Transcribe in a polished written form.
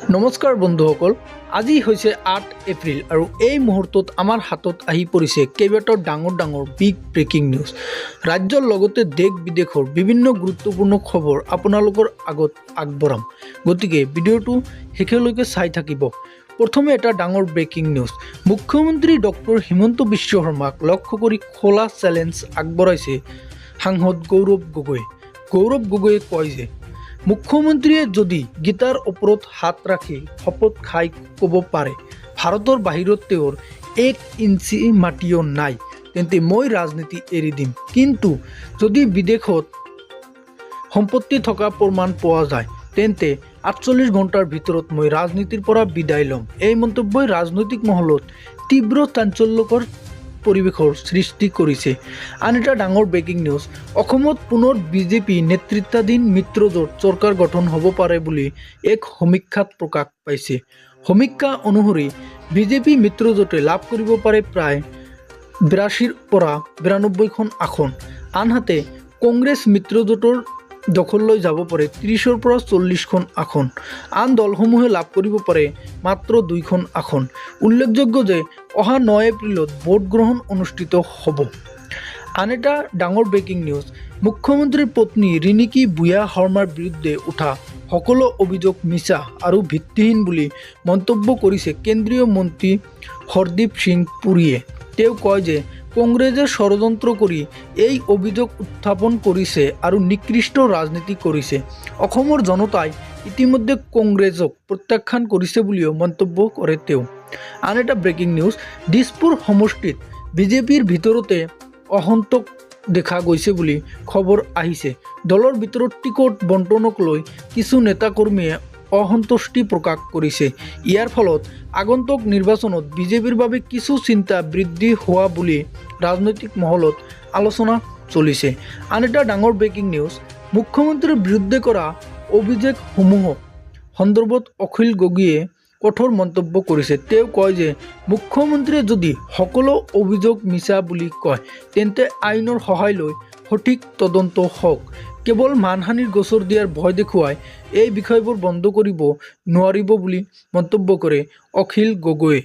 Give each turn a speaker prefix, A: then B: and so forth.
A: নমস্কাৰ বন্ধুসকল, আজি হৈছে ৮ এপ্ৰিল আৰু এই মুহূৰ্তত আমাৰ হাতত আহি পৰিছে কেইবাটাও ডাঙৰ বিগ ব্ৰেকিং নিউজ। ৰাজ্যৰ লগতে দেশ বিদেশৰ বিভিন্ন গুৰুত্বপূৰ্ণ খবৰ আপোনালোকৰ আগত আগবঢ়াম, গতিকে ভিডিঅ'টো শেষলৈকে চাই থাকিব। প্ৰথমে এটা ডাঙৰ ব্ৰেকিং নিউজ। মুখ্যমন্ত্ৰী ডক্টৰ হিমন্ত বিশ্ব শৰ্মাক লক্ষ্য কৰি খোলা চেলেঞ্জ আগবঢ়াইছে সাংসদ গৌৰৱ গগৈ। গৌৰৱ গগৈয়ে কয় যে মুখ্যমন্ত্ৰীয়ে যদি গীতাৰ ওপৰত হাত ৰাখি শপত খাই ক'ব পাৰে ভাৰতৰ বাহিৰত তেওঁৰ 1 ইঞ্চি মাটিও নাই, তেন্তে মই ৰাজনীতি এৰি দিম। কিন্তু যদি বিদেশত সম্পত্তি থকা প্ৰমাণ পোৱা যায় তেন্তে 48 ঘণ্টাৰ ভিতৰত মই ৰাজনীতিৰ পৰা বিদায় ল'ম। এই মন্তব্যই ৰাজনৈতিক মহলত তীব্ৰ চাঞ্চল্যকৰ পৰিৱেশৰ সৃষ্টি কৰিছে। আন এটা ডাঙৰ ব্ৰেকিং নিউজ। অসমত পুনৰ বিজেপি নেতৃত্বাধীন মিত্ৰজোঁট চৰকাৰ গঠন হ'ব পাৰে বুলি এক সমীক্ষাত প্ৰকাশ পাইছে। সমীক্ষা অনুসৰি বিজেপি মিত্ৰজোঁটে লাভ কৰিব পাৰে প্ৰায় 82ৰ পৰা 92খন আসন। আনহাতে কংগ্ৰেছ মিত্ৰজোঁটৰ দখললৈ যাব পাৰে 30ৰ পৰা 40খন আসন। আন দলসমূহে লাভ কৰিব পাৰে মাত্ৰ 2খন আসন। উল্লেখযোগ্য যে অহা 9 এপ্ৰিলত ভোট গ্ৰহণ অনুষ্ঠিত হ'ব। আন এটা ডাঙৰ ব্ৰেকিং নিউজ। মুখ্যমন্ত্ৰীৰ পত্নী ৰিণিকী বুয়া শৰ্মাৰ বিৰুদ্ধে উঠা সকলো অভিযোগ মিছা আৰু ভিত্তিহীন বুলি মন্তব্য কৰিছে কেন্দ্ৰীয় মন্ত্ৰী হৰদীপ সিং পুৰীয়ে। তেওঁ কয় যে কংগ্ৰেছে ষড়যন্ত্ৰ কৰি এই অভিযোগ উত্থাপন কৰিছে আৰু নিকৃষ্ট ৰাজনীতি কৰিছে। অসমৰ জনতাই ইতিমধ্যে কংগ্ৰেছক প্ৰত্যাখ্যান কৰিছে বুলিও মন্তব্য কৰে তেওঁ। আন এটা ব্ৰেকিং নিউজ। দিছপুৰ সমষ্টিত বিজেপিৰ ভিতৰতে অসন্তোষ দেখা গৈছে বুলি খবৰ আহিছে। দলৰ ভিতৰত টিকট বণ্টনক লৈ কিছু নেতাকৰ্মীয়ে অসন্তুষ্টি প্ৰকাশ কৰিছে। ইয়াৰ ফলত আগন্তুক নিৰ্বাচনত বিজেপিৰ বাবে কিছু চিন্তা বৃদ্ধি হোৱা বুলি ৰাজনৈতিক মহলত আলোচনা চলিছে। আন এটা ডাঙৰ ব্ৰেকিং নিউজ। মুখ্যমন্ত্ৰীৰ বিৰুদ্ধে কৰা অভিযোগসমূহ সন্দৰ্ভত অখিল গগৈয়ে কঠোৰ মন্তব্য কৰিছে। তেওঁ কয় যে মুখ্যমন্ত্ৰীয়ে যদি সকলো অভিযোগ মিছা বুলি কয় তেন্তে আইনৰ সহায় লৈ সঠিক তদন্ত হওক। কেৱল মানহানিৰ গোচৰ দিয়াৰ ভয় দেখুৱাই এই বিষয়বোৰ বন্ধ কৰিব নোৱাৰিব বুলি মন্তব্য কৰে অখিল গগৈয়ে।